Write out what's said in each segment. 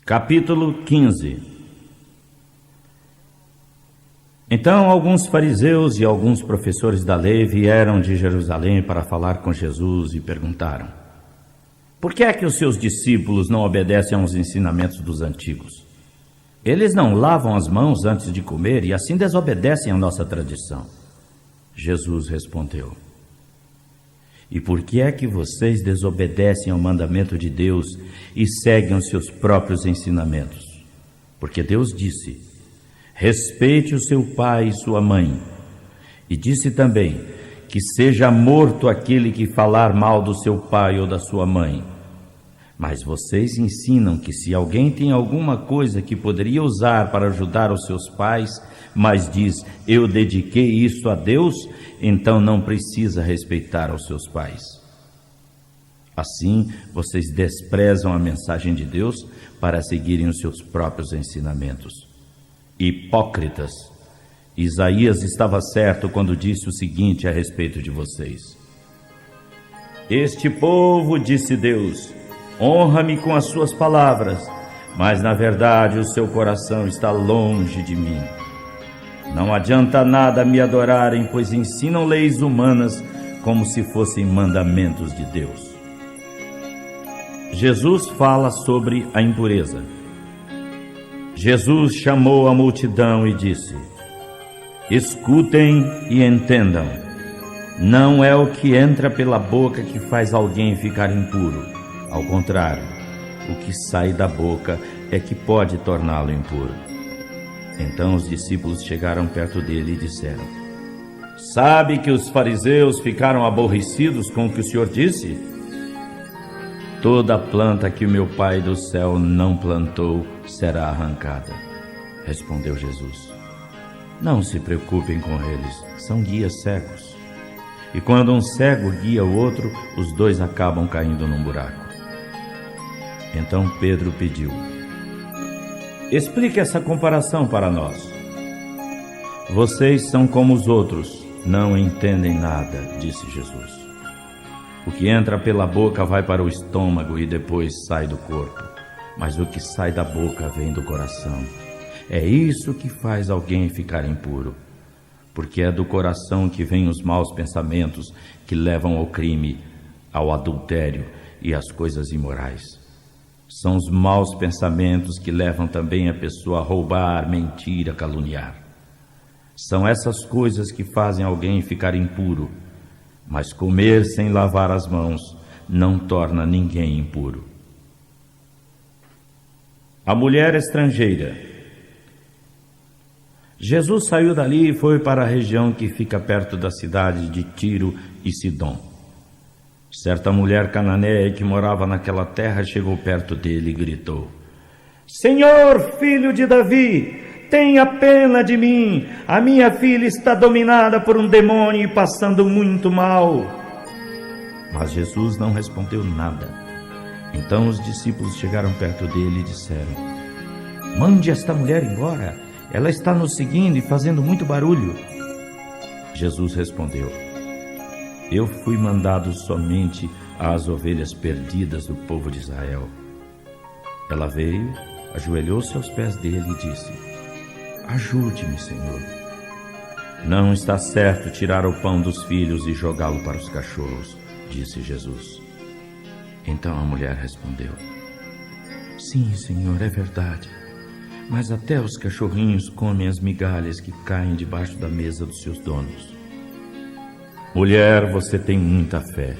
Capítulo 15. Então alguns fariseus e alguns professores da lei vieram de Jerusalém para falar com Jesus e perguntaram: por que é que os seus discípulos não obedecem aos ensinamentos dos antigos? Eles não lavam as mãos antes de comer e assim desobedecem à nossa tradição. Jesus respondeu: e por que é que vocês desobedecem ao mandamento de Deus e seguem os seus próprios ensinamentos? Porque Deus disse: respeite o seu pai e sua mãe. E disse também que seja morto aquele que falar mal do seu pai ou da sua mãe. Mas vocês ensinam que se alguém tem alguma coisa que poderia usar para ajudar os seus pais, mas diz: eu dediquei isso a Deus, então não precisa respeitar os seus pais. Assim, vocês desprezam a mensagem de Deus para seguirem os seus próprios ensinamentos. Hipócritas! Isaías estava certo quando disse o seguinte a respeito de vocês: este povo, disse Deus, honra-me com as suas palavras, mas na verdade o seu coração está longe de mim. Não adianta nada me adorarem, pois ensinam leis humanas como se fossem mandamentos de Deus. Jesus fala sobre a impureza. Jesus chamou a multidão e disse: escutem e entendam. Não é o que entra pela boca que faz alguém ficar impuro. Ao contrário, o que sai da boca é que pode torná-lo impuro. Então os discípulos chegaram perto dele e disseram: sabe que os fariseus ficaram aborrecidos com o que o Senhor disse? Toda planta que o meu Pai do céu não plantou será arrancada. Respondeu Jesus: não se preocupem com eles, são guias cegos. E quando um cego guia o outro, os dois acabam caindo num buraco. Então Pedro pediu: explique essa comparação para nós. Vocês são como os outros, não entendem nada, disse Jesus. O que entra pela boca vai para o estômago e depois sai do corpo. Mas o que sai da boca vem do coração. É isso que faz alguém ficar impuro. Porque é do coração que vêm os maus pensamentos que levam ao crime, ao adultério e às coisas imorais. São os maus pensamentos que levam também a pessoa a roubar, mentir, a caluniar. São essas coisas que fazem alguém ficar impuro. Mas comer sem lavar as mãos não torna ninguém impuro. A mulher estrangeira. Jesus saiu dali e foi para a região que fica perto da cidade de Tiro e Sidom. Certa mulher cananeia que morava naquela terra chegou perto dele e gritou: Senhor, filho de Davi, tenha pena de mim, a minha filha está dominada por um demônio e passando muito mal. Mas Jesus não respondeu nada. Então os discípulos chegaram perto dele e disseram: mande esta mulher embora, ela está nos seguindo e fazendo muito barulho. Jesus respondeu: eu fui mandado somente às ovelhas perdidas do povo de Israel. Ela veio, ajoelhou-se aos pés dele e disse: ajude-me, Senhor. Não está certo tirar o pão dos filhos e jogá-lo para os cachorros, disse Jesus. Então a mulher respondeu: sim, Senhor, é verdade, mas até os cachorrinhos comem as migalhas que caem debaixo da mesa dos seus donos. Mulher, você tem muita fé,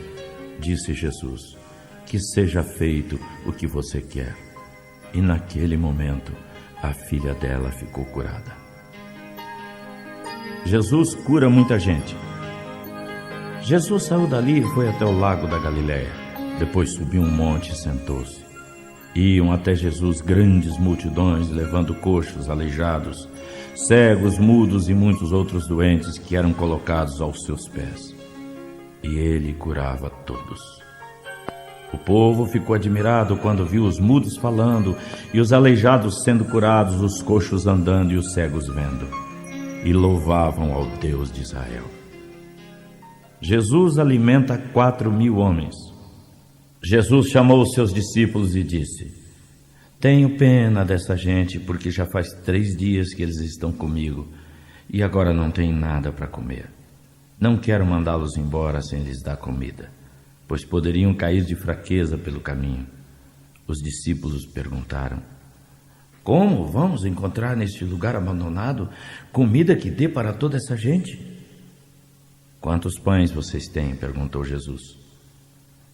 disse Jesus, que seja feito o que você quer. E naquele momento a filha dela ficou curada. Jesus cura muita gente. Jesus saiu dali e foi até o lago da Galileia. Depois subiu um monte e sentou-se. Iam até Jesus grandes multidões, levando coxos, aleijados, cegos, mudos e muitos outros doentes que eram colocados aos seus pés. E ele curava todos. O povo ficou admirado quando viu os mudos falando e os aleijados sendo curados, os coxos andando e os cegos vendo. E louvavam ao Deus de Israel. Jesus alimenta 4.000 homens. Jesus chamou os seus discípulos e disse: Tenho pena dessa gente, porque já faz 3 dias que eles estão comigo e agora não tem nada para comer. Não quero mandá-los embora sem lhes dar comida, pois poderiam cair de fraqueza pelo caminho. Os discípulos perguntaram: como vamos encontrar neste lugar abandonado comida que dê para toda essa gente? Quantos pães vocês têm? Perguntou Jesus.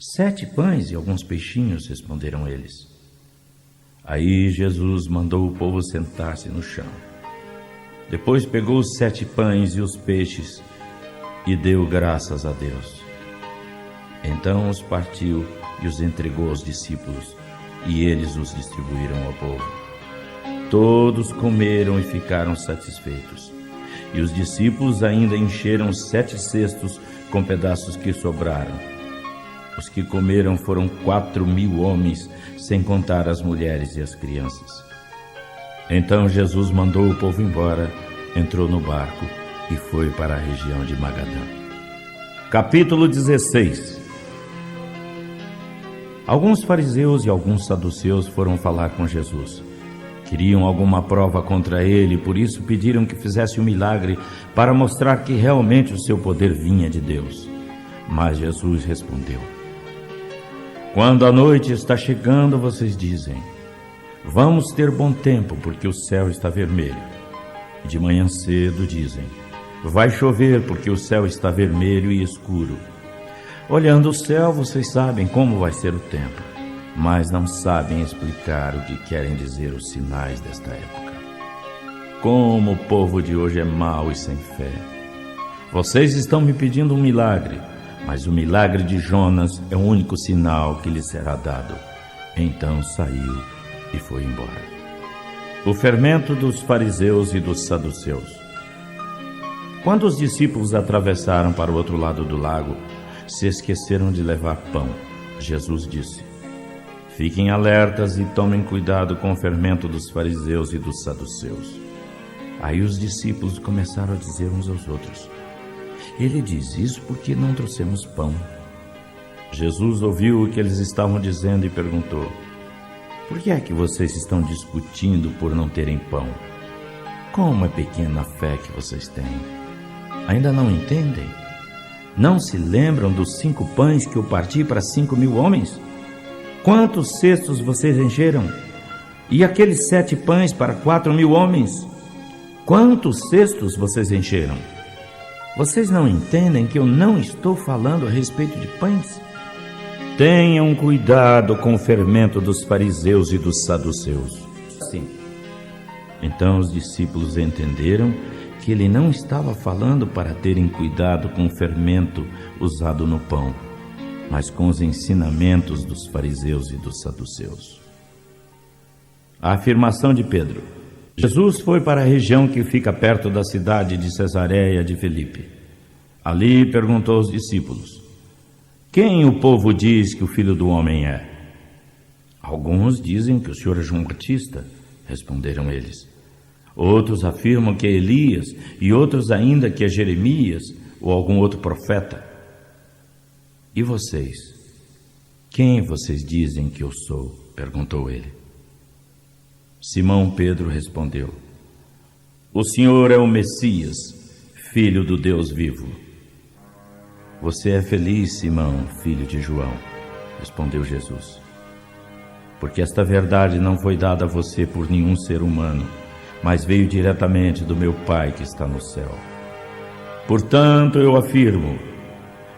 7 pães e alguns peixinhos, responderam eles. Aí Jesus mandou o povo sentar-se no chão. Depois pegou os 7 pães e os peixes e deu graças a Deus. Então os partiu e os entregou aos discípulos, e eles os distribuíram ao povo. Todos comeram e ficaram satisfeitos. E os discípulos ainda encheram 7 cestos com pedaços que sobraram. Os que comeram foram 4.000 homens, sem contar as mulheres e as crianças. Então Jesus mandou o povo embora, entrou no barco e foi para a região de Magadã. Capítulo 16. Alguns fariseus e alguns saduceus foram falar com Jesus. Queriam alguma prova contra ele, por isso pediram que fizesse um milagre para mostrar que realmente o seu poder vinha de Deus. Mas Jesus respondeu: quando a noite está chegando, vocês dizem: vamos ter bom tempo, porque o céu está vermelho. E de manhã cedo dizem: vai chover, porque o céu está vermelho e escuro. Olhando o céu, vocês sabem como vai ser o tempo, mas não sabem explicar o que querem dizer os sinais desta época. Como o povo de hoje é mau e sem fé. Vocês estão me pedindo um milagre, mas o milagre de Jonas é o único sinal que lhe será dado. Então saiu e foi embora. O fermento dos fariseus e dos saduceus. Quando os discípulos atravessaram para o outro lado do lago, se esqueceram de levar pão. Jesus disse: fiquem alertas e tomem cuidado com o fermento dos fariseus e dos saduceus. Aí os discípulos começaram a dizer uns aos outros: ele diz isso porque não trouxemos pão. Jesus ouviu o que eles estavam dizendo e perguntou: por que é que vocês estão discutindo por não terem pão? Como é pequena a fé que vocês têm? Ainda não entendem? Não se lembram dos 5 pães que eu parti para 5.000 homens? Quantos cestos vocês encheram? E aqueles 7 pães para 4.000 homens? Quantos cestos vocês encheram? Vocês não entendem que eu não estou falando a respeito de pães? Tenham cuidado com o fermento dos fariseus e dos saduceus. Sim. Então os discípulos entenderam que ele não estava falando para terem cuidado com o fermento usado no pão, mas com os ensinamentos dos fariseus e dos saduceus. A afirmação de Pedro. Jesus foi para a região que fica perto da cidade de Cesareia de Filipe. Ali perguntou aos discípulos: quem o povo diz que o Filho do Homem é? Alguns dizem que o Senhor é João Batista, responderam eles. Outros afirmam que é Elias, e outros ainda que é Jeremias ou algum outro profeta. E vocês? Quem vocês dizem que eu sou? Perguntou ele. Simão Pedro respondeu: o Senhor é o Messias, filho do Deus vivo. Você é feliz, Simão, filho de João, respondeu Jesus, porque esta verdade não foi dada a você por nenhum ser humano, mas veio diretamente do meu Pai que está no céu. Portanto, eu afirmo: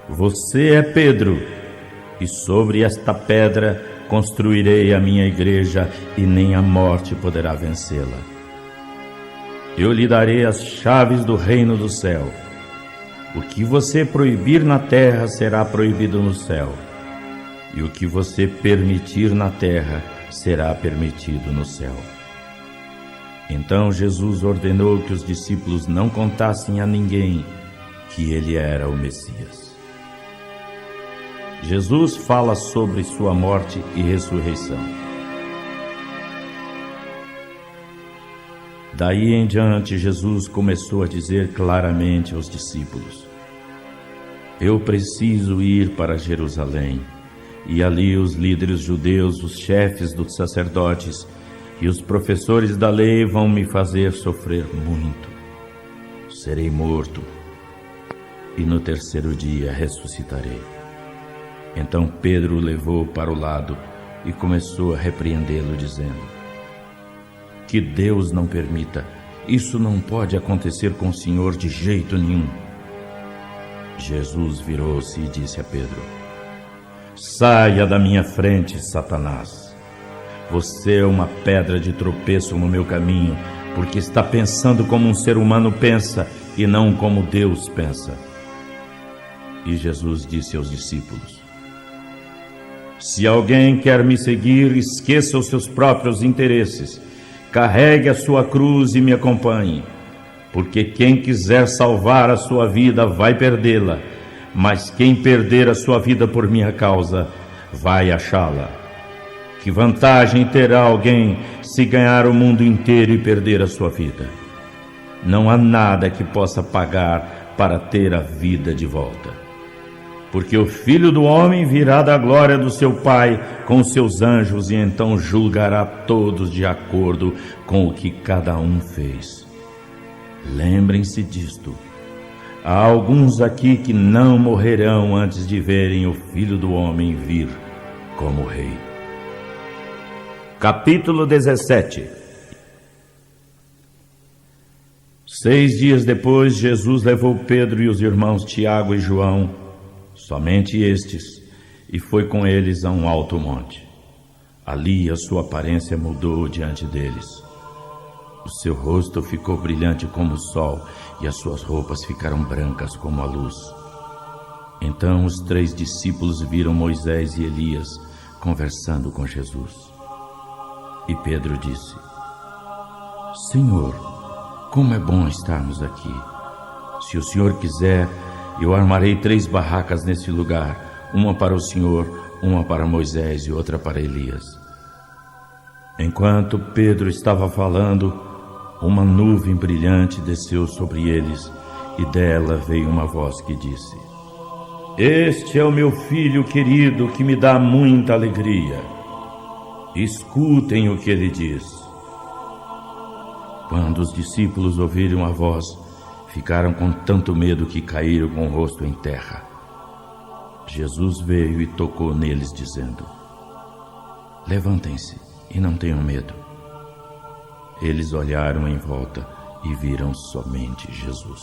você é Pedro, e sobre esta pedra construirei a minha igreja, e nem a morte poderá vencê-la. Eu lhe darei as chaves do reino do céu. O que você proibir na terra será proibido no céu, e o que você permitir na terra será permitido no céu. Então Jesus ordenou que os discípulos não contassem a ninguém que ele era o Messias. Jesus fala sobre sua morte e ressurreição. Daí em diante, Jesus começou a dizer claramente aos discípulos: eu preciso ir para Jerusalém, e ali os líderes judeus, os chefes dos sacerdotes e os professores da lei vão me fazer sofrer muito. Serei morto, e no terceiro dia ressuscitarei. Então Pedro o levou para o lado e começou a repreendê-lo, dizendo: que Deus não permita, isso não pode acontecer com o Senhor de jeito nenhum. Jesus virou-se e disse a Pedro: saia da minha frente, Satanás. Você é uma pedra de tropeço no meu caminho, porque está pensando como um ser humano pensa e não como Deus pensa. E Jesus disse aos discípulos: se alguém quer me seguir, esqueça os seus próprios interesses, carregue a sua cruz e me acompanhe. Porque quem quiser salvar a sua vida vai perdê-la, mas quem perder a sua vida por minha causa vai achá-la. Que vantagem terá alguém se ganhar o mundo inteiro e perder a sua vida? Não há nada que possa pagar para ter a vida de volta. Porque o Filho do Homem virá da glória do seu Pai com os seus anjos e então julgará todos de acordo com o que cada um fez. Lembrem-se disto. Há alguns aqui que não morrerão antes de verem o Filho do Homem vir como Rei. Capítulo 17. 6 dias depois, Jesus levou Pedro e os irmãos Tiago e João, somente estes, e foi com eles a um alto monte. Ali a sua aparência mudou diante deles. O seu rosto ficou brilhante como o sol, e as suas roupas ficaram brancas como a luz. Então os 3 discípulos viram Moisés e Elias conversando com Jesus. E Pedro disse: Senhor, como é bom estarmos aqui. Se o Senhor quiser, eu armarei 3 barracas nesse lugar, uma para o Senhor, uma para Moisés e outra para Elias. Enquanto Pedro estava falando, uma nuvem brilhante desceu sobre eles, e dela veio uma voz que disse: Este é o meu filho querido, que me dá muita alegria. Escutem o que ele diz. Quando os discípulos ouviram a voz, ficaram com tanto medo que caíram com o rosto em terra. Jesus veio e tocou neles, dizendo: Levantem-se e não tenham medo. Eles olharam em volta e viram somente Jesus.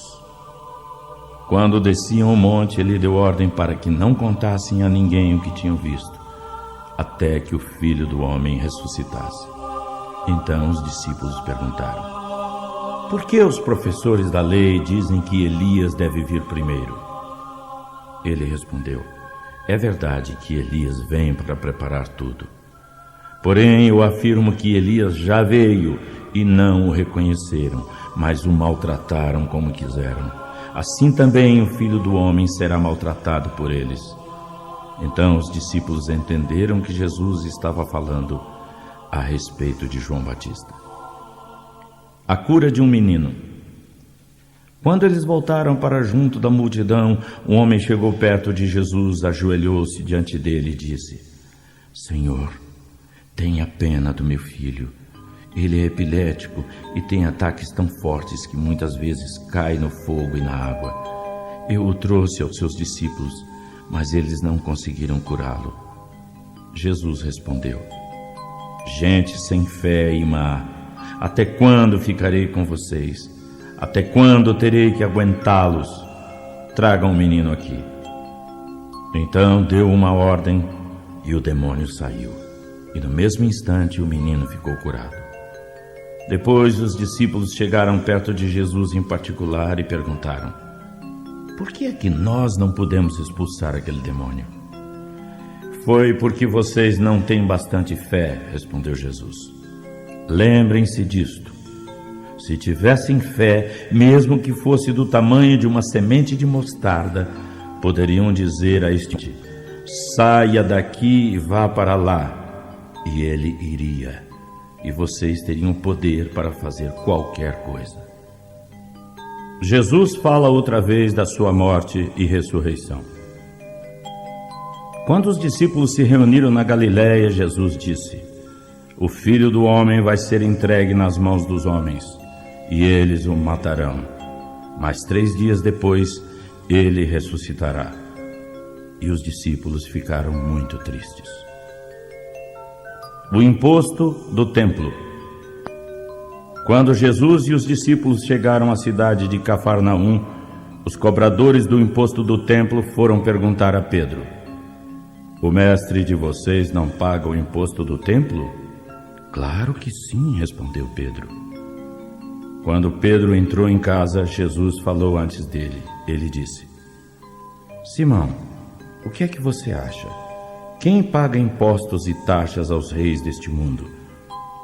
Quando desciam o monte, ele deu ordem para que não contassem a ninguém o que tinham visto, até que o Filho do Homem ressuscitasse. Então os discípulos perguntaram: Por que os professores da lei dizem que Elias deve vir primeiro? Ele respondeu: É verdade que Elias vem para preparar tudo. Porém, eu afirmo que Elias já veio e não o reconheceram, mas o maltrataram como quiseram. Assim também o Filho do Homem será maltratado por eles. Então os discípulos entenderam que Jesus estava falando a respeito de João Batista. A cura de um menino. Quando eles voltaram para junto da multidão, um homem chegou perto de Jesus, ajoelhou-se diante dele e disse: Senhor, tenha pena do meu filho. Ele é epilético e tem ataques tão fortes que muitas vezes cai no fogo e na água. Eu o trouxe aos seus discípulos, mas eles não conseguiram curá-lo. Jesus respondeu: Gente sem fé e má, até quando ficarei com vocês? Até quando terei que aguentá-los? Tragam o menino aqui. Então deu uma ordem e o demônio saiu. E no mesmo instante o menino ficou curado. Depois os discípulos chegaram perto de Jesus em particular e perguntaram: Por que é que nós não pudemos expulsar aquele demônio? Foi porque vocês não têm bastante fé, respondeu Jesus. Lembrem-se disto. Se tivessem fé, mesmo que fosse do tamanho de uma semente de mostarda, poderiam dizer a este: Saia daqui e vá para lá, e ele iria. E vocês teriam poder para fazer qualquer coisa. Jesus fala outra vez da sua morte e ressurreição. Quando os discípulos se reuniram na Galiléia, Jesus disse: o Filho do Homem vai ser entregue nas mãos dos homens, e eles o matarão. Mas 3 dias depois, ele ressuscitará. E os discípulos ficaram muito tristes. O imposto do templo. Quando Jesus e os discípulos chegaram à cidade de Cafarnaum, os cobradores do imposto do templo foram perguntar a Pedro: o mestre de vocês não paga o imposto do templo? Claro que sim, respondeu Pedro. Quando Pedro entrou em casa, Jesus falou antes dele. Ele disse: Simão, o que é que você acha? Quem paga impostos e taxas aos reis deste mundo?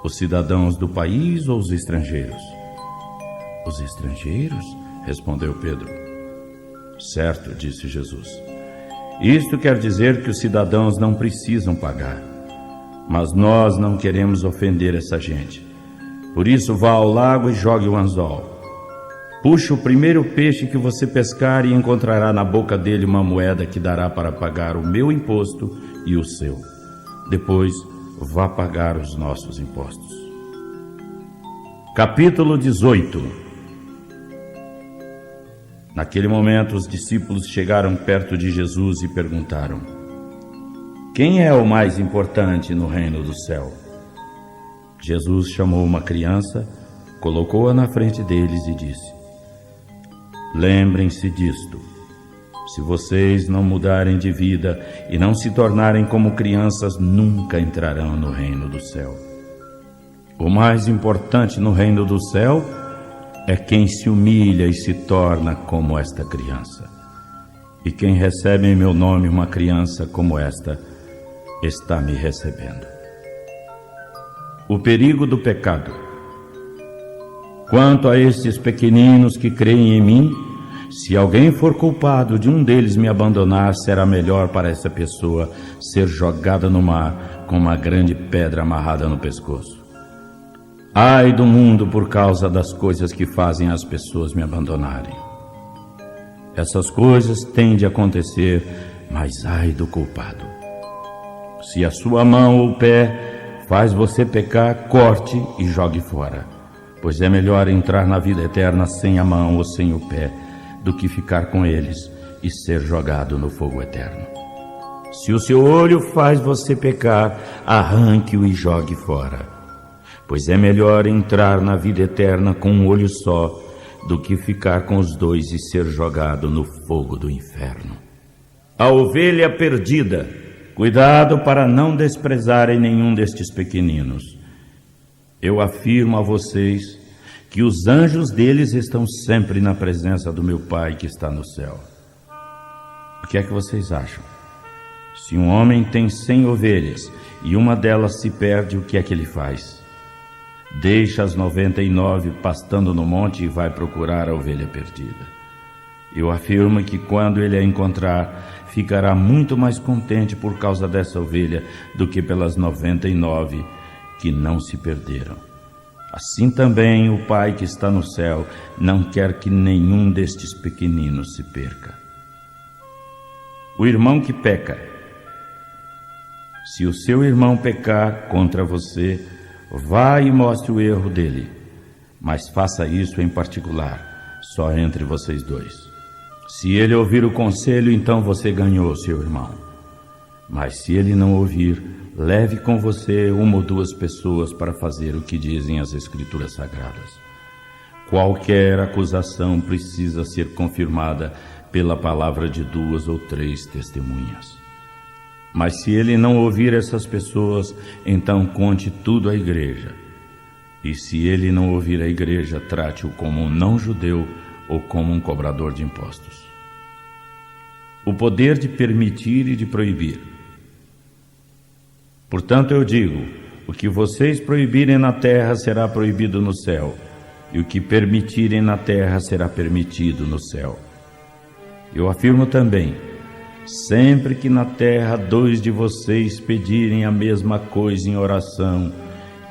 Os cidadãos do país ou os estrangeiros? Os estrangeiros? Respondeu Pedro. Certo, disse Jesus. Isto quer dizer que os cidadãos não precisam pagar. Mas nós não queremos ofender essa gente. Por isso vá ao lago e jogue o anzol. Puxe o primeiro peixe que você pescar e encontrará na boca dele uma moeda que dará para pagar o meu imposto e o seu. Depois, vá pagar os nossos impostos. Capítulo 18. Naquele momento, os discípulos chegaram perto de Jesus e perguntaram: quem é o mais importante no reino do céu? Jesus chamou uma criança, colocou-a na frente deles e disse: lembrem-se disto. Se vocês não mudarem de vida e não se tornarem como crianças, nunca entrarão no reino do céu. O mais importante no reino do céu é quem se humilha e se torna como esta criança. E quem recebe em meu nome uma criança como esta, está me recebendo. O perigo do pecado. Quanto a estes pequeninos que creem em mim, se alguém for culpado de um deles me abandonar, será melhor para essa pessoa ser jogada no mar com uma grande pedra amarrada no pescoço. Ai do mundo por causa das coisas que fazem as pessoas me abandonarem. Essas coisas têm de acontecer, mas ai do culpado. Se a sua mão ou pé faz você pecar, corte e jogue fora, pois é melhor entrar na vida eterna sem a mão ou sem o pé, do que ficar com eles e ser jogado no fogo eterno. Se o seu olho faz você pecar, arranque-o e jogue fora, pois é melhor entrar na vida eterna com um olho só, do que ficar com os dois e ser jogado no fogo do inferno. A ovelha perdida. Cuidado para não desprezarem nenhum destes pequeninos. Eu afirmo a vocês que os anjos deles estão sempre na presença do meu Pai que está no céu. O que é que vocês acham? Se um homem tem 100 ovelhas e uma delas se perde, o que é que ele faz? Deixa as 99 pastando no monte e vai procurar a ovelha perdida. Eu afirmo que quando ele a encontrar, ficará muito mais contente por causa dessa ovelha do que pelas 99 que não se perderam. Assim também o Pai que está no céu não quer que nenhum destes pequeninos se perca. O irmão que peca. Se o seu irmão pecar contra você, vá e mostre o erro dele, mas faça isso em particular, só entre vocês dois. Se ele ouvir o conselho, então você ganhou seu irmão. Mas se ele não ouvir, leve com você 1 ou 2 pessoas para fazer o que dizem as Escrituras Sagradas. Qualquer acusação precisa ser confirmada pela palavra de 2 ou 3 testemunhas. Mas se ele não ouvir essas pessoas, então conte tudo à igreja. E se ele não ouvir a igreja, trate-o como um não-judeu ou como um cobrador de impostos. O poder de permitir e de proibir. Portanto, eu digo: o que vocês proibirem na terra será proibido no céu, e o que permitirem na terra será permitido no céu. Eu afirmo também: sempre que na terra 2 de vocês pedirem a mesma coisa em oração,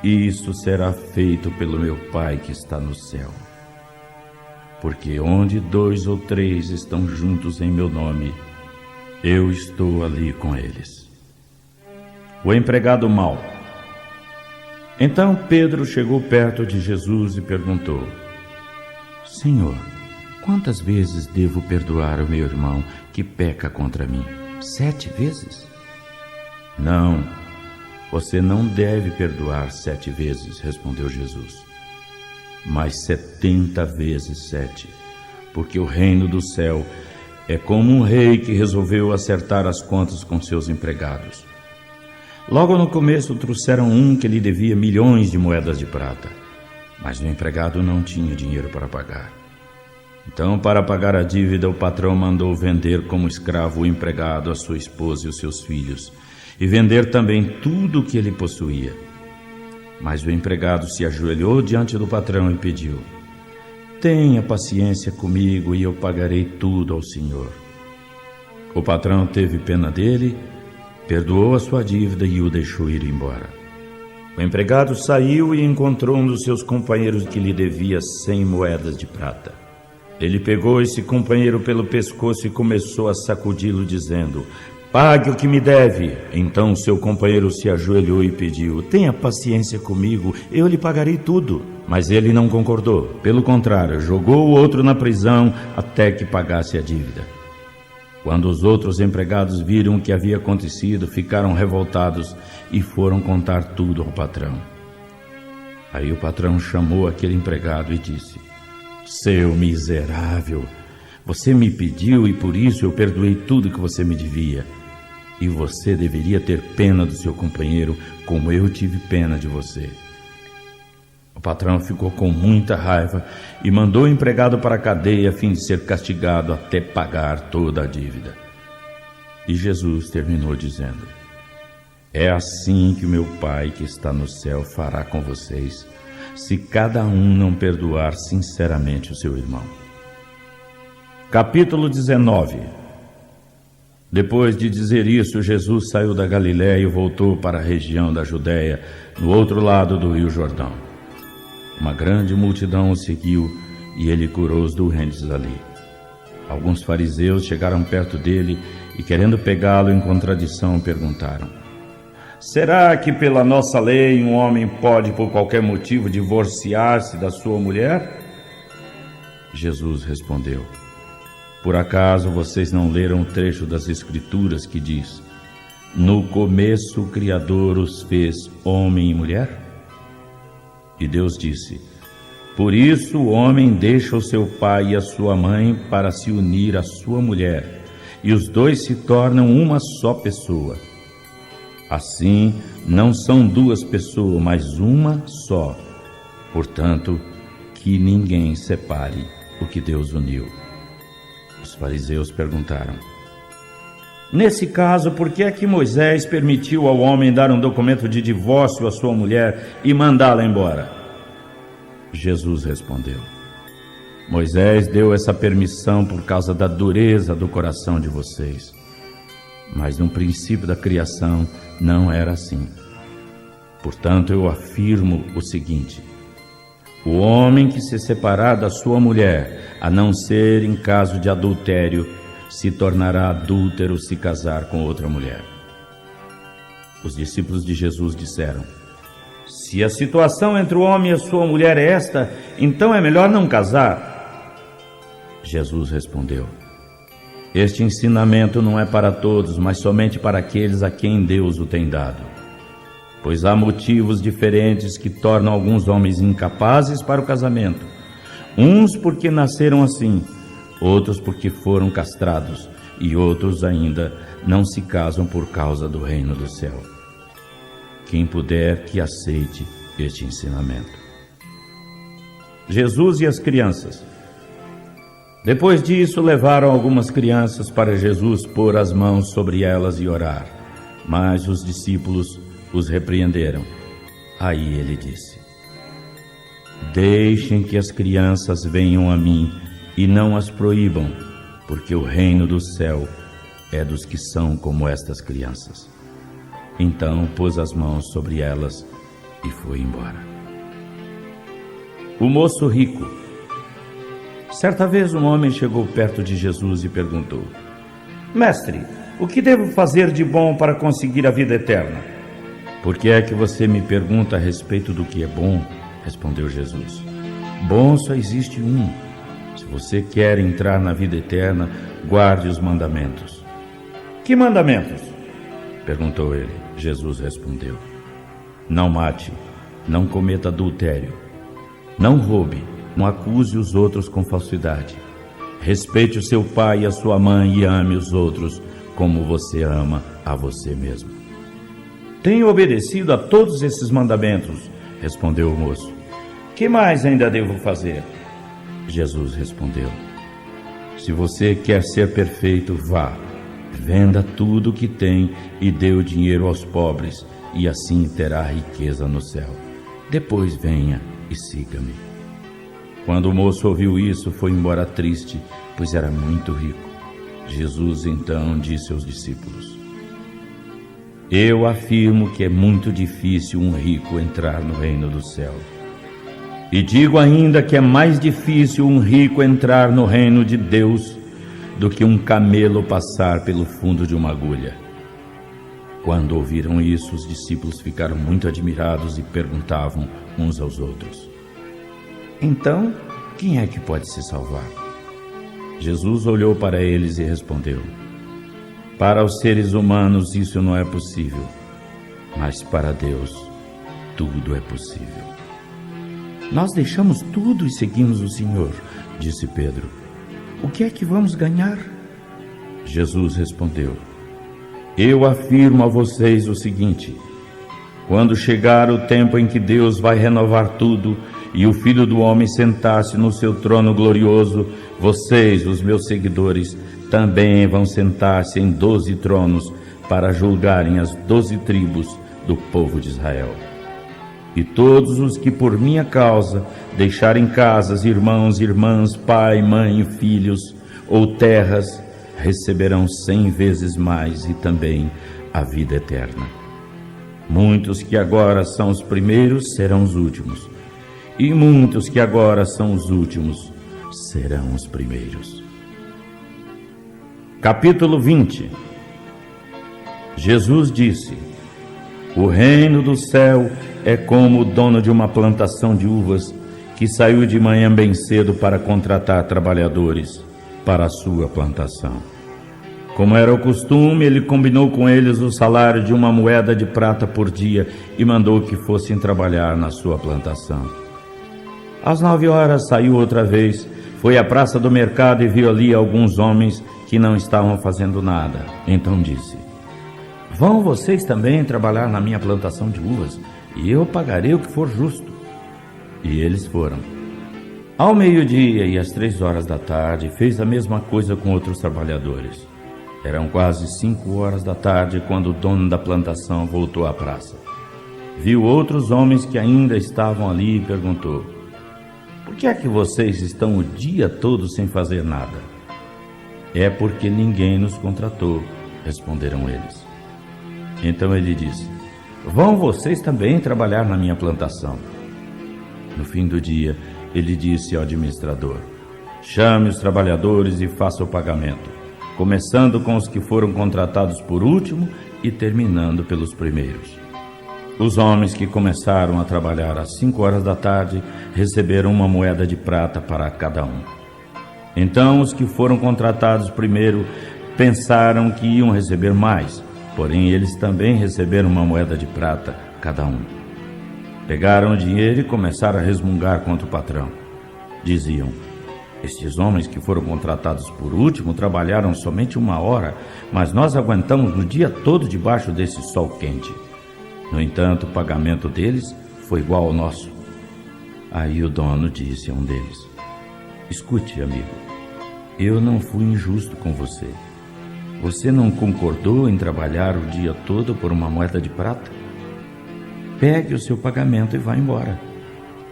isso será feito pelo meu Pai que está no céu. Porque onde 2 ou 3 estão juntos em meu nome, eu estou ali com eles. O empregado mau. Então Pedro chegou perto de Jesus e perguntou: Senhor, quantas vezes devo perdoar o meu irmão que peca contra mim? 7 vezes? Não, você não deve perdoar 7 vezes, respondeu Jesus, mas 70 vezes 7, porque o reino do céu é como um rei que resolveu acertar as contas com seus empregados. Logo no começo trouxeram um que lhe devia milhões de moedas de prata, mas o empregado não tinha dinheiro para pagar. Então, para pagar a dívida, o patrão mandou vender como escravo o empregado, a sua esposa e os seus filhos, e vender também tudo o que ele possuía. Mas o empregado se ajoelhou diante do patrão e pediu: Tenha paciência comigo e eu pagarei tudo ao senhor. O patrão teve pena dele, perdoou a sua dívida e o deixou ir embora. O empregado saiu e encontrou um dos seus companheiros que lhe devia 100 moedas de prata. Ele pegou esse companheiro pelo pescoço e começou a sacudi-lo, dizendo: Pague o que me deve. Então seu companheiro se ajoelhou e pediu: Tenha paciência comigo, eu lhe pagarei tudo. Mas ele não concordou. Pelo contrário, jogou o outro na prisão até que pagasse a dívida. Quando os outros empregados viram o que havia acontecido, ficaram revoltados e foram contar tudo ao patrão. Aí o patrão chamou aquele empregado e disse: Seu miserável, você me pediu e por isso eu perdoei tudo que você me devia. E você deveria ter pena do seu companheiro, como eu tive pena de você. O patrão ficou com muita raiva e mandou o empregado para a cadeia a fim de ser castigado até pagar toda a dívida. E Jesus terminou dizendo: É assim que o meu Pai que está no céu fará com vocês, se cada um não perdoar sinceramente o seu irmão. Capítulo 19. Depois de dizer isso, Jesus saiu da Galiléia e voltou para a região da Judéia, no outro lado do rio Jordão. Uma grande multidão o seguiu e ele curou os doentes ali. Alguns fariseus chegaram perto dele e, querendo pegá-lo em contradição, perguntaram: Será que pela nossa lei um homem pode por qualquer motivo divorciar-se da sua mulher? Jesus respondeu: Por acaso vocês não leram o trecho das Escrituras que diz: No começo o Criador os fez homem e mulher? E Deus disse: Por isso o homem deixa o seu pai e a sua mãe para se unir à sua mulher, e os dois se tornam uma só pessoa. Assim, não são 2 pessoas, mas uma só. Portanto, que ninguém separe o que Deus uniu. Os fariseus perguntaram: Nesse caso, por que é que Moisés permitiu ao homem dar um documento de divórcio à sua mulher e mandá-la embora? Jesus respondeu: Moisés deu essa permissão por causa da dureza do coração de vocês. Mas no princípio da criação não era assim. Portanto, eu afirmo o seguinte: o homem que se separar da sua mulher, a não ser em caso de adultério, se tornará adúltero se casar com outra mulher. Os discípulos de Jesus disseram: Se a situação entre o homem e a sua mulher é esta, então é melhor não casar. Jesus respondeu: Este ensinamento não é para todos, mas somente para aqueles a quem Deus o tem dado. Pois há motivos diferentes que tornam alguns homens incapazes para o casamento. Uns porque nasceram assim, outros porque foram castrados, e outros ainda não se casam por causa do reino do céu. Quem puder, que aceite este ensinamento. Jesus e as crianças. Depois disso, levaram algumas crianças para Jesus pôr as mãos sobre elas e orar. Mas os discípulos os repreenderam. Aí ele disse: Deixem que as crianças venham a mim e não as proíbam, porque o reino do céu é dos que são como estas crianças. Então pôs as mãos sobre elas e foi embora. O moço rico. Certa vez um homem chegou perto de Jesus e perguntou: Mestre, o que devo fazer de bom para conseguir a vida eterna? Por que é que você me pergunta a respeito do que é bom? Respondeu Jesus. Bom só existe um. Se você quer entrar na vida eterna, guarde os mandamentos. Que mandamentos? Perguntou ele. Jesus respondeu. Não mate, não cometa adultério, não roube, não acuse os outros com falsidade. Respeite o seu pai e a sua mãe e ame os outros como você ama a você mesmo. Tenho obedecido a todos esses mandamentos, respondeu o moço. Que mais ainda devo fazer? Jesus respondeu. Se você quer ser perfeito, vá, venda tudo o que tem e dê o dinheiro aos pobres, e assim terá riqueza no céu. Depois venha e siga-me. Quando o moço ouviu isso, foi embora triste, pois era muito rico. Jesus então disse aos discípulos: Eu afirmo que é muito difícil um rico entrar no reino do céu. E digo ainda que é mais difícil um rico entrar no reino de Deus do que um camelo passar pelo fundo de uma agulha. Quando ouviram isso, os discípulos ficaram muito admirados e perguntavam uns aos outros: Então, quem é que pode se salvar? Jesus olhou para eles e respondeu: Para os seres humanos isso não é possível, mas para Deus tudo é possível. Nós deixamos tudo e seguimos o Senhor, disse Pedro. O que é que vamos ganhar? Jesus respondeu: Eu afirmo a vocês o seguinte: quando chegar o tempo em que Deus vai renovar tudo e o Filho do Homem sentar-se no seu trono glorioso, vocês, os meus seguidores, também vão sentar-se em 12 tronos para julgarem as 12 tribos do povo de Israel. E todos os que por minha causa deixarem casas, irmãos, irmãs, pai, mãe, filhos ou terras, receberão 100 vezes mais e também a vida eterna. Muitos que agora são os primeiros serão os últimos, e muitos que agora são os últimos serão os primeiros. Capítulo 20. Jesus disse: O reino do céu é como o dono de uma plantação de uvas que saiu de manhã bem cedo para contratar trabalhadores para a sua plantação. Como era o costume, ele combinou com eles o salário de 1 moeda de prata por dia e mandou que fossem trabalhar na sua plantação. Às 9 horas saiu outra vez, foi à praça do mercado e viu ali alguns homens que não estavam fazendo nada. Então disse: Vão vocês também trabalhar na minha plantação de uvas, e eu pagarei o que for justo. E eles foram. Ao meio-dia e às 3 horas da tarde, fez a mesma coisa com outros trabalhadores. Eram quase 5 horas da tarde quando o dono da plantação voltou à praça. Viu outros homens que ainda estavam ali e perguntou: Por que é que vocês estão o dia todo sem fazer nada? É porque ninguém nos contratou, responderam eles. Então ele disse: Vão vocês também trabalhar na minha plantação. No fim do dia, ele disse ao administrador: Chame os trabalhadores e faça o pagamento, começando com os que foram contratados por último e terminando pelos primeiros. Os homens que começaram a trabalhar às 5 horas da tarde receberam 1 moeda de prata para cada um. Então os que foram contratados primeiro pensaram que iam receber mais, porém eles também receberam 1 moeda de prata cada um. Pegaram o dinheiro e começaram a resmungar contra o patrão. Diziam: Estes homens que foram contratados por último trabalharam somente 1 hora, mas nós aguentamos o dia todo debaixo desse sol quente. No entanto, o pagamento deles foi igual ao nosso. Aí o dono disse a um deles: Escute, amigo, eu não fui injusto com você. Você não concordou em trabalhar o dia todo por 1 moeda de prata? Pegue o seu pagamento e vá embora,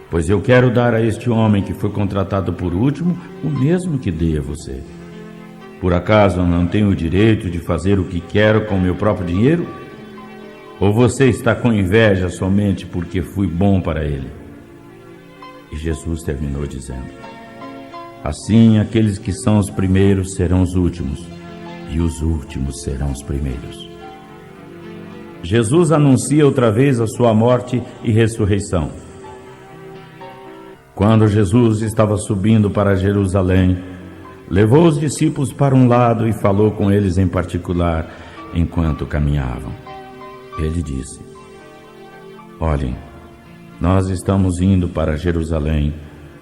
pois eu quero dar a este homem que foi contratado por último o mesmo que dei a você. Por acaso eu não tenho o direito de fazer o que quero com o meu próprio dinheiro? Ou você está com inveja somente porque fui bom para ele? E Jesus terminou dizendo: Assim, aqueles que são os primeiros serão os últimos, e os últimos serão os primeiros. Jesus anuncia outra vez a sua morte e ressurreição. Quando Jesus estava subindo para Jerusalém, levou os discípulos para um lado e falou com eles em particular enquanto caminhavam. Ele disse: Olhem, nós estamos indo para Jerusalém,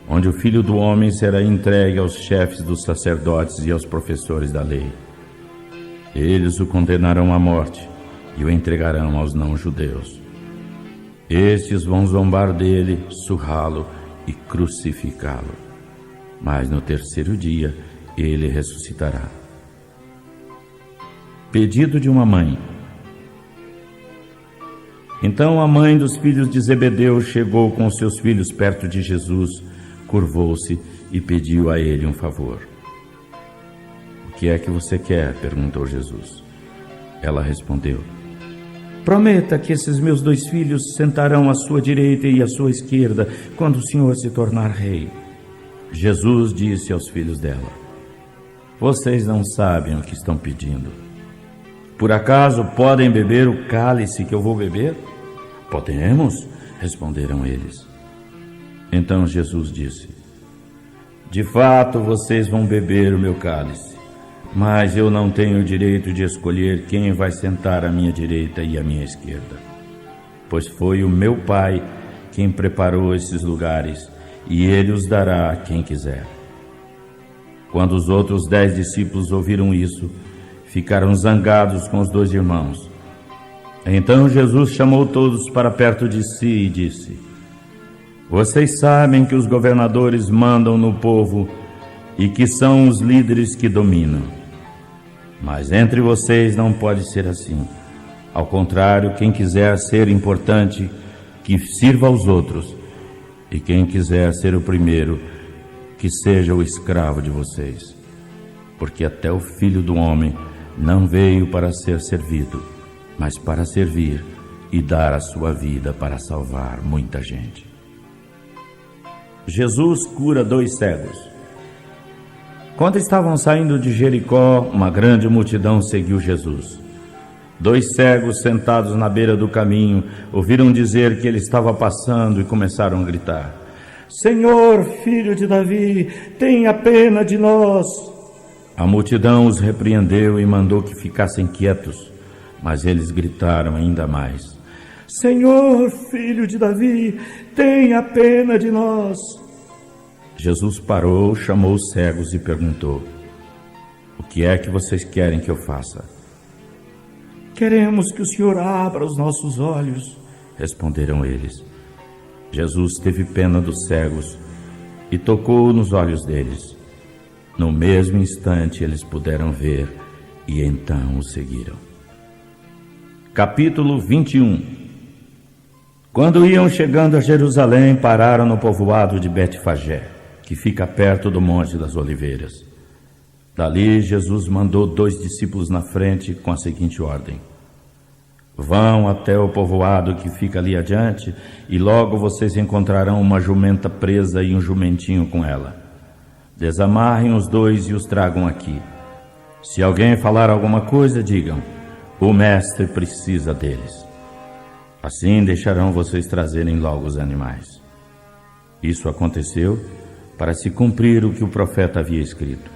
onde o Filho do Homem será entregue aos chefes dos sacerdotes e aos professores da lei. Eles o condenarão à morte e o entregarão aos não-judeus. Estes vão zombar dele, surrá-lo e crucificá-lo. Mas no terceiro dia ele ressuscitará. Pedido de uma mãe. Então a mãe dos filhos de Zebedeu chegou com seus filhos perto de Jesus, curvou-se e pediu a ele um favor. O que é que você quer? Perguntou Jesus. Ela respondeu: Prometa que esses meus 2 filhos sentarão à sua direita e à sua esquerda quando o Senhor se tornar rei. Jesus disse aos filhos dela: Vocês não sabem o que estão pedindo. Por acaso podem beber o cálice que eu vou beber? Podemos, responderam eles. Então Jesus disse: De fato vocês vão beber o meu cálice, mas eu não tenho o direito de escolher quem vai sentar à minha direita e à minha esquerda, pois foi o meu Pai quem preparou esses lugares, e ele os dará a quem quiser. Quando os outros 10 discípulos ouviram isso, ficaram zangados com os 2 irmãos. Então Jesus chamou todos para perto de si e disse: Vocês sabem que os governadores mandam no povo e que são os líderes que dominam. Mas entre vocês não pode ser assim. Ao contrário, quem quiser ser importante, que sirva aos outros, e quem quiser ser o primeiro, que seja o escravo de vocês. Porque até o Filho do Homem não veio para ser servido, mas para servir e dar a sua vida para salvar muita gente. Jesus cura 2 cegos. Quando estavam saindo de Jericó, uma grande multidão seguiu Jesus. 2 cegos sentados na beira do caminho ouviram dizer que ele estava passando e começaram a gritar: Senhor, filho de Davi, tenha pena de nós. A multidão os repreendeu e mandou que ficassem quietos, mas eles gritaram ainda mais: Senhor, filho de Davi, tenha pena de nós. Jesus parou, chamou os cegos e perguntou: O que é que vocês querem que eu faça? Queremos que o Senhor abra os nossos olhos, responderam eles. Jesus teve pena dos cegos e tocou nos olhos deles. No mesmo instante eles puderam ver e então o seguiram. Capítulo 21. Quando iam chegando a Jerusalém, pararam no povoado de Betfagé, que fica perto do Monte das Oliveiras. Dali, Jesus mandou 2 discípulos na frente com a seguinte ordem: Vão até o povoado que fica ali adiante, e logo vocês encontrarão uma jumenta presa e um jumentinho com ela. Desamarrem os 2 e os tragam aqui. Se alguém falar alguma coisa, digam: o mestre precisa deles. Assim deixarão vocês trazerem logo os animais. Isso aconteceu para se cumprir o que o profeta havia escrito: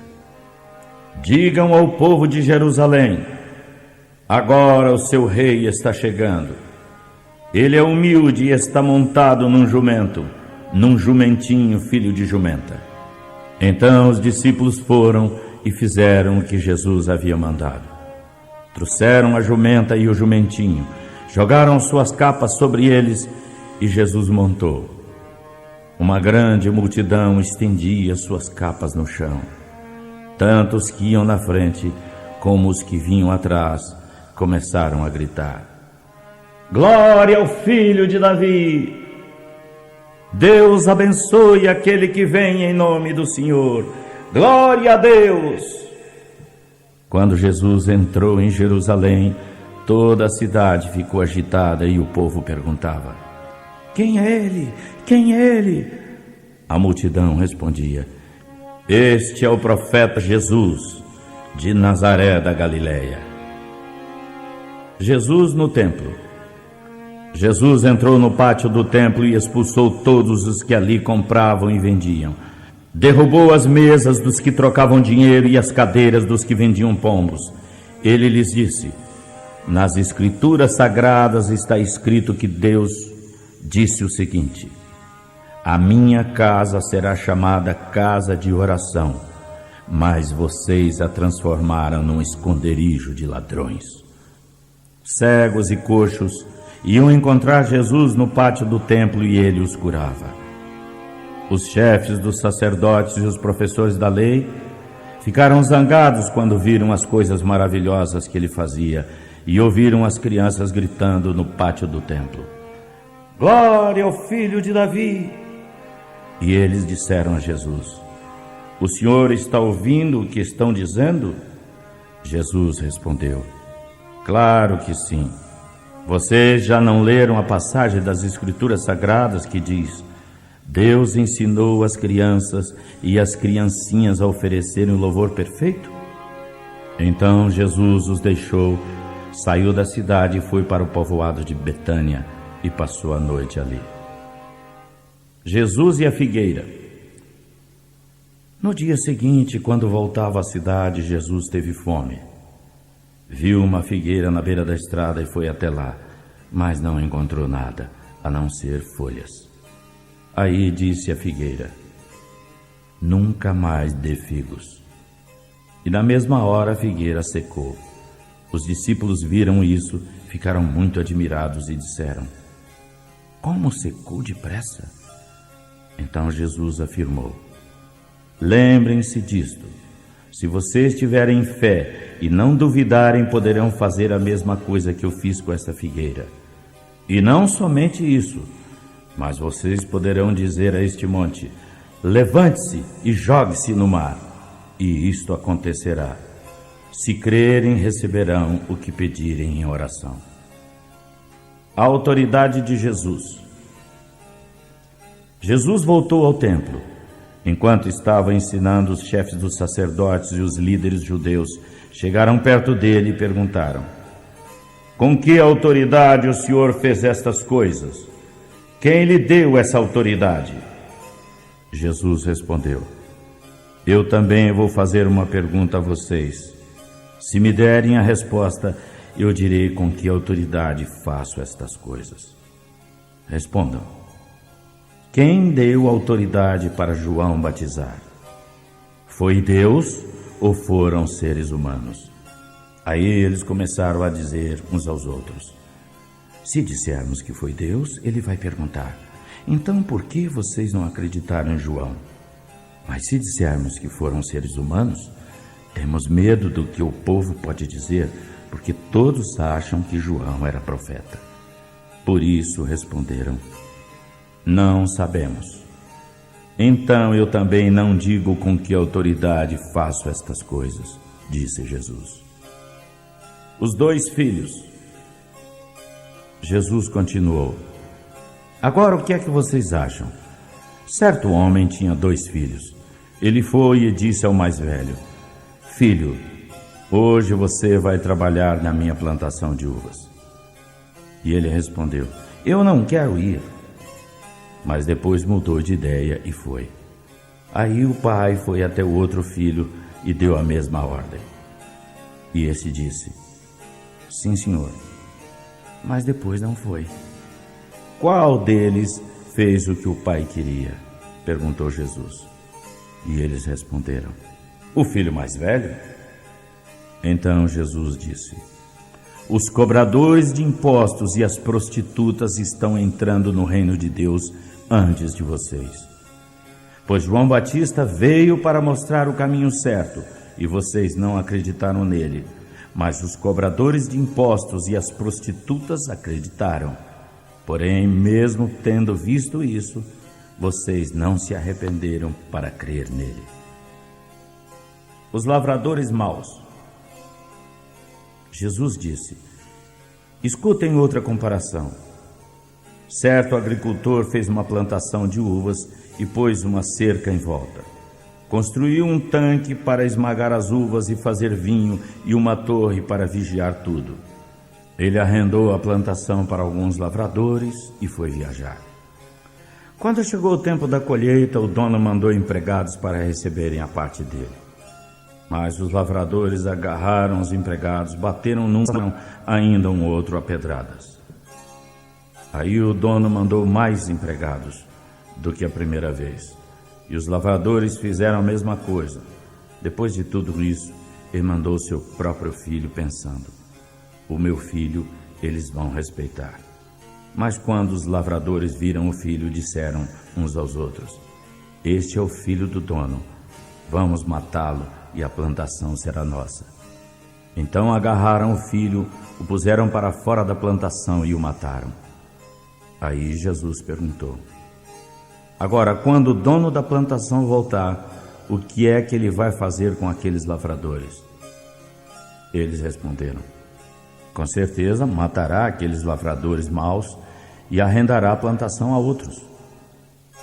Digam ao povo de Jerusalém: agora o seu rei está chegando. Ele é humilde e está montado num jumento, num jumentinho filho de jumenta. Então os discípulos foram e fizeram o que Jesus havia mandado. Trouxeram a jumenta e o jumentinho, jogaram suas capas sobre eles e Jesus montou. Uma grande multidão estendia suas capas no chão. Tanto os que iam na frente como os que vinham atrás começaram a gritar: Glória ao Filho de Davi! Deus abençoe aquele que vem em nome do Senhor! Glória a Deus! Quando Jesus entrou em Jerusalém, toda a cidade ficou agitada e o povo perguntava: Quem é ele? Quem é ele? A multidão respondia: Este é o profeta Jesus, de Nazaré da Galileia. Jesus no templo. Jesus entrou no pátio do templo e expulsou todos os que ali compravam e vendiam. Derrubou as mesas dos que trocavam dinheiro e as cadeiras dos que vendiam pombos. Ele lhes disse: nas Escrituras Sagradas está escrito que Deus disse o seguinte: a minha casa será chamada casa de oração, mas vocês a transformaram num esconderijo de ladrões. Cegos e coxos iam encontrar Jesus no pátio do templo e ele os curava. Os chefes dos sacerdotes e os professores da lei ficaram zangados quando viram as coisas maravilhosas que ele fazia e ouviram as crianças gritando no pátio do templo: glória ao filho de Davi! E eles disseram a Jesus: o senhor está ouvindo o que estão dizendo? Jesus respondeu: claro que sim. Vocês já não leram a passagem das Escrituras Sagradas que diz: Deus ensinou as crianças e as criancinhas a oferecerem o louvor perfeito? Então Jesus os deixou, saiu da cidade e foi para o povoado de Betânia e passou a noite ali. Jesus e a figueira. No dia seguinte, quando voltava à cidade, Jesus teve fome. Viu uma figueira na beira da estrada e foi até lá, mas não encontrou nada, a não ser folhas. Aí disse a figueira: nunca mais dê figos. E na mesma hora a figueira secou. Os discípulos viram isso, ficaram muito admirados e disseram: como secou depressa? Então Jesus afirmou: lembrem-se disto. Se vocês tiverem fé e não duvidarem, poderão fazer a mesma coisa que eu fiz com essa figueira. E não somente isso, mas vocês poderão dizer a este monte: levante-se e jogue-se no mar, e isto acontecerá. Se crerem, receberão o que pedirem em oração. A autoridade de Jesus. Jesus voltou ao templo. Enquanto estava ensinando, os chefes dos sacerdotes e os líderes judeus chegaram perto dele e perguntaram: com que autoridade o senhor fez estas coisas? Quem lhe deu essa autoridade? Jesus respondeu: eu também vou fazer uma pergunta a vocês. Se me derem a resposta, eu direi com que autoridade faço estas coisas. Respondam: quem deu autoridade para João batizar? Foi Deus ou foram seres humanos? Aí eles começaram a dizer uns aos outros: se dissermos que foi Deus, ele vai perguntar: então por que vocês não acreditaram em João? Mas se dissermos que foram seres humanos, temos medo do que o povo pode dizer, porque todos acham que João era profeta. Por isso responderam: não sabemos. Então eu também não digo com que autoridade faço estas coisas, disse Jesus. Os 2 filhos. Jesus continuou: agora o que é que vocês acham? Certo homem tinha 2 filhos. Ele foi e disse ao mais velho: filho, hoje você vai trabalhar na minha plantação de uvas. E ele respondeu: eu não quero ir. Mas depois mudou de ideia e foi. Aí o pai foi até o outro filho e deu a mesma ordem. E esse disse: sim, senhor. Mas depois não foi. Qual deles fez o que o pai queria? Perguntou Jesus. E eles responderam: o filho mais velho. Então Jesus disse: os cobradores de impostos e as prostitutas estão entrando no reino de Deus antes de vocês. Pois João Batista veio para mostrar o caminho certo e vocês não acreditaram nele, mas os cobradores de impostos e as prostitutas acreditaram. Porém, mesmo tendo visto isso, vocês não se arrependeram para crer nele. Os lavradores maus. Jesus disse: escutem outra comparação. Certo agricultor fez uma plantação de uvas e pôs uma cerca em volta. Construiu um tanque para esmagar as uvas e fazer vinho e uma torre para vigiar tudo. Ele arrendou a plantação para alguns lavradores e foi viajar. Quando chegou o tempo da colheita, o dono mandou empregados para receberem a parte dele. Mas os lavradores agarraram os empregados, bateram num ainda um outro a pedradas. Aí o dono mandou mais empregados do que a primeira vez. E os lavradores fizeram a mesma coisa. Depois de tudo isso, ele mandou seu próprio filho, pensando: o meu filho eles vão respeitar. Mas quando os lavradores viram o filho, disseram uns aos outros: este é o filho do dono, vamos matá-lo e a plantação será nossa. Então agarraram o filho, o puseram para fora da plantação e o mataram. Aí Jesus perguntou: agora, quando o dono da plantação voltar, o que é que ele vai fazer com aqueles lavradores? Eles responderam: com certeza matará aqueles lavradores maus e arrendará a plantação a outros.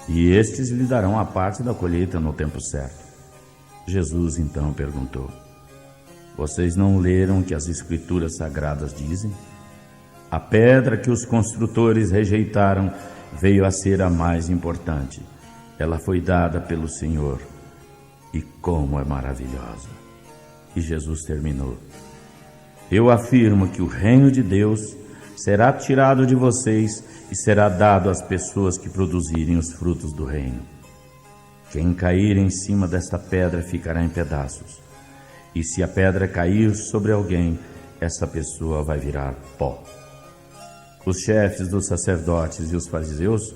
E estes lhe darão a parte da colheita no tempo certo. Jesus então perguntou: vocês não leram o que as Escrituras Sagradas dizem? A pedra que os construtores rejeitaram veio a ser a mais importante. Ela foi dada pelo Senhor. E como é maravilhosa! E Jesus terminou: eu afirmo que o reino de Deus será tirado de vocês e será dado às pessoas que produzirem os frutos do reino. Quem cair em cima desta pedra ficará em pedaços. E se a pedra cair sobre alguém, essa pessoa vai virar pó. Os chefes dos sacerdotes e os fariseus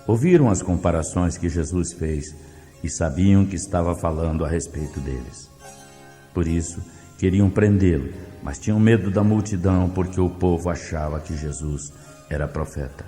ouviram as comparações que Jesus fez e sabiam que estava falando a respeito deles. Por isso, queriam prendê-lo, mas tinham medo da multidão, porque o povo achava que Jesus era profeta.